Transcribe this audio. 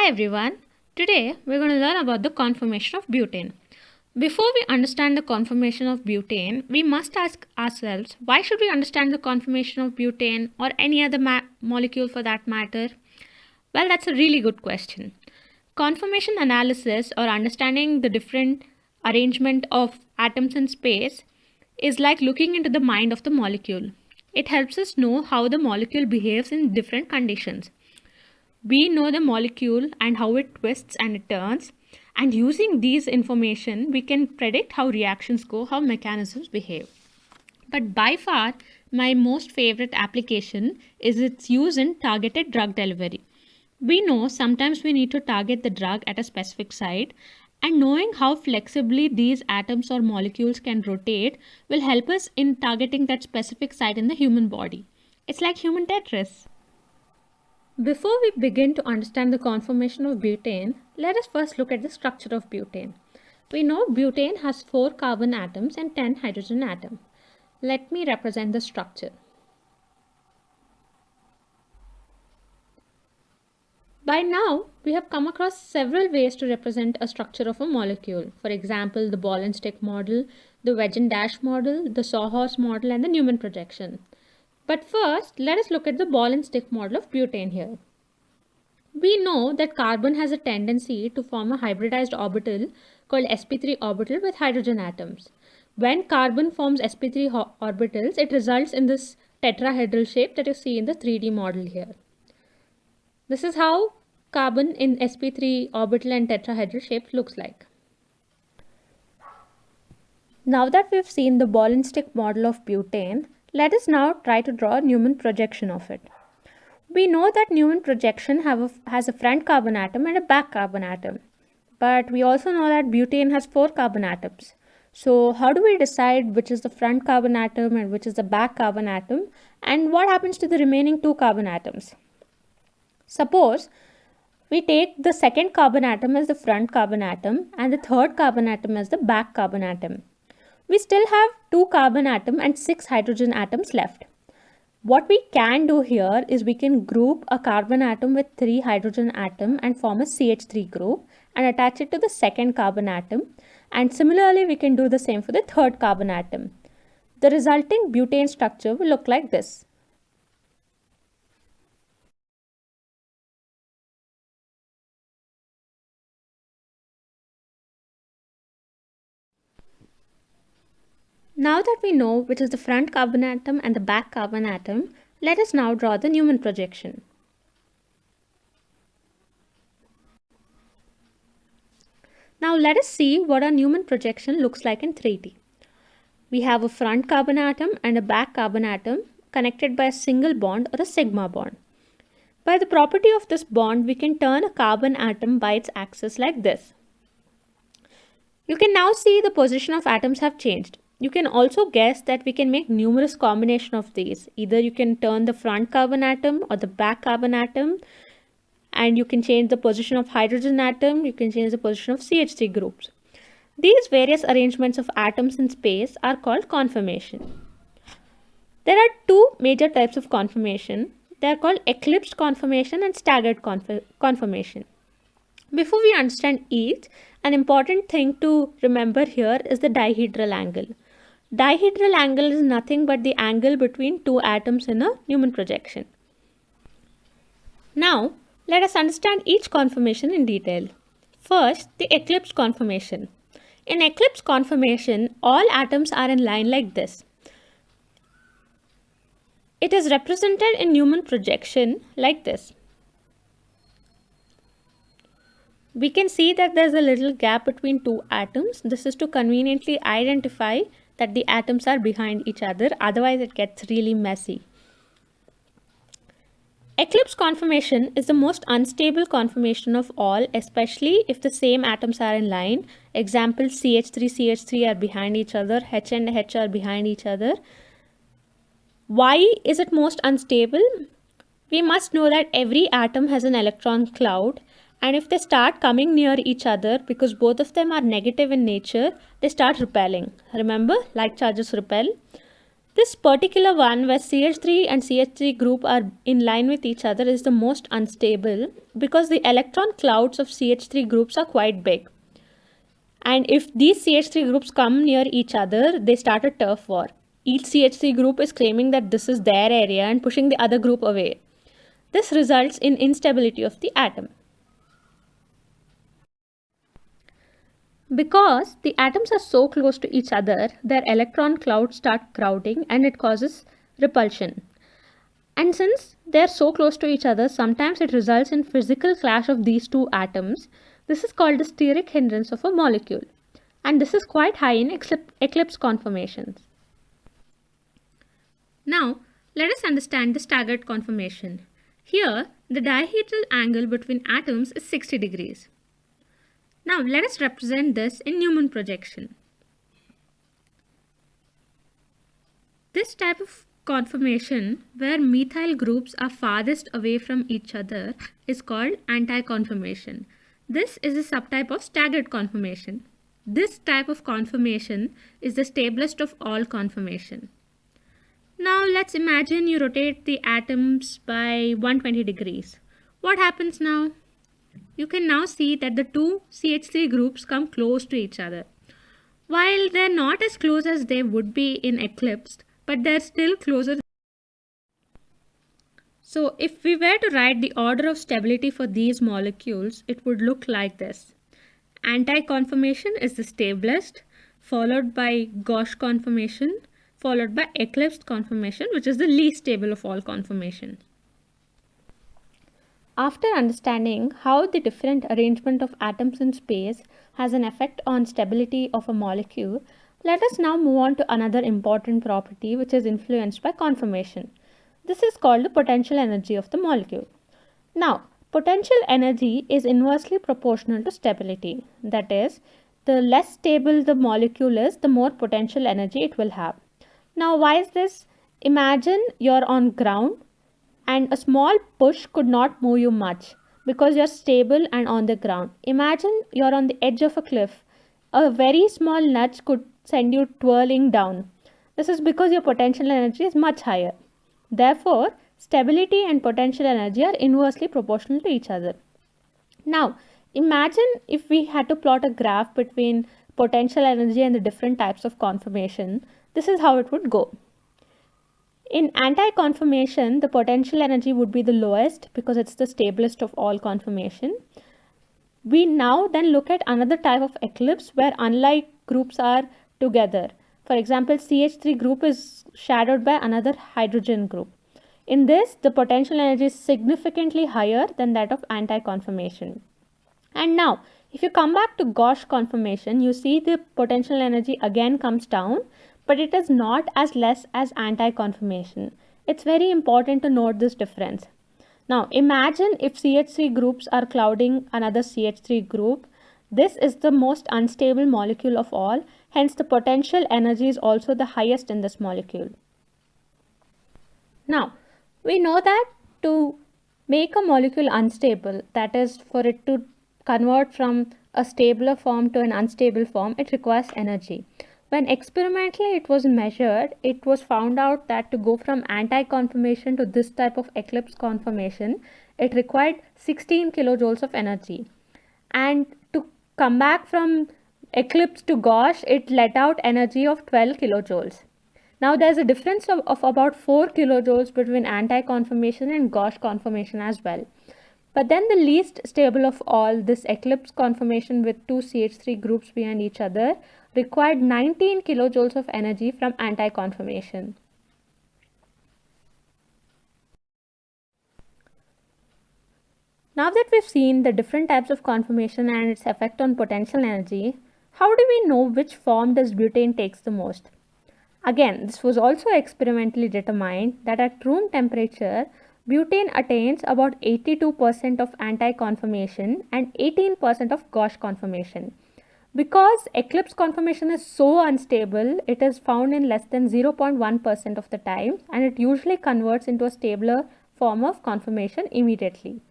Hi everyone. Today we're going to learn about the conformation of butane. Before we understand the conformation of butane, we must ask ourselves, why should we understand the conformation of butane or any other molecule for that matter? Well, that's a really good question. Conformation analysis, or understanding the different arrangement of atoms in space, is like looking into the mind of the molecule. It helps us know how the molecule behaves in different conditions. We know the molecule and how it twists and it turns, and using these information we can predict how reactions go, how mechanisms behave. But by far my most favorite application is its use in targeted drug delivery. We know sometimes we need to target the drug at a specific site, and knowing how flexibly these atoms or molecules can rotate will help us in targeting that specific site in the human body. It's like human Tetris. Before we begin to understand the conformation of butane, let us first look at the structure of butane. We know butane has 4 carbon atoms and 10 hydrogen atoms. Let me represent the structure. By now, we have come across several ways to represent a structure of a molecule. For example, the ball and stick model, the wedge and dash model, the sawhorse model, and the Newman projection. But first, let us look at the ball and stick model of butane here. We know that carbon has a tendency to form a hybridized orbital called sp3 orbital with hydrogen atoms. When carbon forms sp3 orbitals, it results in this tetrahedral shape that you see in the 3D model here. This is how carbon in sp3 orbital and tetrahedral shape looks like. Now that we've seen the ball and stick model of butane, let us now try to draw a Newman projection of it. We know that Newman projection has a front carbon atom and a back carbon atom. But we also know that butane has 4 carbon atoms. So how do we decide which is the front carbon atom and which is the back carbon atom? And what happens to the remaining 2 carbon atoms? Suppose we take the second carbon atom as the front carbon atom and the third carbon atom as the back carbon atom. We still have 2 carbon atom and 6 hydrogen atoms left. What we can do here is we can group a carbon atom with 3 hydrogen atom and form a CH3 group and attach it to the second carbon atom. And similarly, we can do the same for the third carbon atom. The resulting butane structure will look like this. Now that we know which is the front carbon atom and the back carbon atom, let us now draw the Newman projection. Now let us see what our Newman projection looks like in 3D. We have a front carbon atom and a back carbon atom connected by a single bond or a sigma bond. By the property of this bond, we can turn a carbon atom by its axis like this. You can now see the position of atoms have changed. You can also guess that we can make numerous combinations of these. Either you can turn the front carbon atom or the back carbon atom, and you can change the position of hydrogen atom, you can change the position of CH3 groups. These various arrangements of atoms in space are called conformation. There are 2 major types of conformation. They are called eclipsed conformation and staggered conformation. Before we understand each, an important thing to remember here is the dihedral angle. Dihedral angle is nothing but the angle between 2 atoms in a Newman projection. Now, let us understand each conformation in detail. First, the eclipse conformation. In eclipse conformation, all atoms are in line like this. It is represented in Newman projection like this. We can see that there is a little gap between 2 atoms. This is to conveniently identify that the atoms are behind each other, otherwise it gets really messy. Eclipse conformation is the most unstable conformation of all, especially if the same atoms are in line. Example, CH3 are behind each other, H and H are behind each other. Why is it most unstable? We must know that every atom has an electron cloud, and if they start coming near each other, because both of them are negative in nature, they start repelling. Remember, like charges repel. This particular one where CH3 and CH3 group are in line with each other is the most unstable because the electron clouds of CH3 groups are quite big. And if these CH3 groups come near each other, they start a turf war. Each CH3 group is claiming that this is their area and pushing the other group away. This results in instability of the atom. Because the atoms are so close to each other, their electron clouds start crowding and it causes repulsion. And since they are so close to each other, sometimes it results in physical clash of these two atoms. This is called the steric hindrance of a molecule. And this is quite high in eclipse conformations. Now, let us understand the staggered conformation. Here, the dihedral angle between atoms is 60 degrees. Now, let us represent this in Newman projection. This type of conformation, where methyl groups are farthest away from each other, is called anti-conformation. This is a subtype of staggered conformation. This type of conformation is the stablest of all conformation. Now let's imagine you rotate the atoms by 120 degrees. What happens now? You can now see that the two CH3 groups come close to each other. While they're not as close as they would be in eclipse, but they're still closer. So if we were to write the order of stability for these molecules, it would look like this. Anti-conformation is the stablest, followed by gauche conformation, followed by eclipsed conformation, which is the least stable of all conformations. After understanding how the different arrangement of atoms in space has an effect on stability of a molecule, let us now move on to another important property which is influenced by conformation. This is called the potential energy of the molecule. Now, potential energy is inversely proportional to stability. That is, the less stable the molecule is, the more potential energy it will have. Now, why is this? Imagine you're on ground and a small push could not move you much because you're stable and on the ground. Imagine you're on the edge of a cliff. A very small nudge could send you twirling down. This is because your potential energy is much higher. Therefore, stability and potential energy are inversely proportional to each other. Now, imagine if we had to plot a graph between potential energy and the different types of conformation. This is how it would go. In anti-conformation, the potential energy would be the lowest because it's the stablest of all conformation. We now then look at another type of eclipse where unlike groups are together. For example, CH3 group is shadowed by another hydrogen group. In this, the potential energy is significantly higher than that of anti-conformation. And now, if you come back to gauche conformation, you see the potential energy again comes down, but it is not as less as anti-conformation. It's very important to note this difference. Now, imagine if CH3 groups are clouding another CH3 group. This is the most unstable molecule of all, hence the potential energy is also the highest in this molecule. Now, we know that to make a molecule unstable, that is for it to convert from a stabler form to an unstable form, it requires energy. When experimentally it was measured, it was found out that to go from anti-conformation to this type of eclipse conformation, it required 16 kilojoules of energy. And to come back from eclipse to gauche, it let out energy of 12 kilojoules. Now there's a difference of about 4 kilojoules between anti-conformation and gauche conformation as well. But then the least stable of all, this eclipse conformation with two CH3 groups behind each other, required 19 kilojoules of energy from anti-conformation. Now that we've seen the different types of conformation and its effect on potential energy, how do we know which form does butane takes the most? Again, this was also experimentally determined that at room temperature, butane attains about 82% of anti-conformation and 18% of gauche conformation. Because eclipse conformation is so unstable, it is found in less than 0.1% of the time and it usually converts into a stabler form of conformation immediately.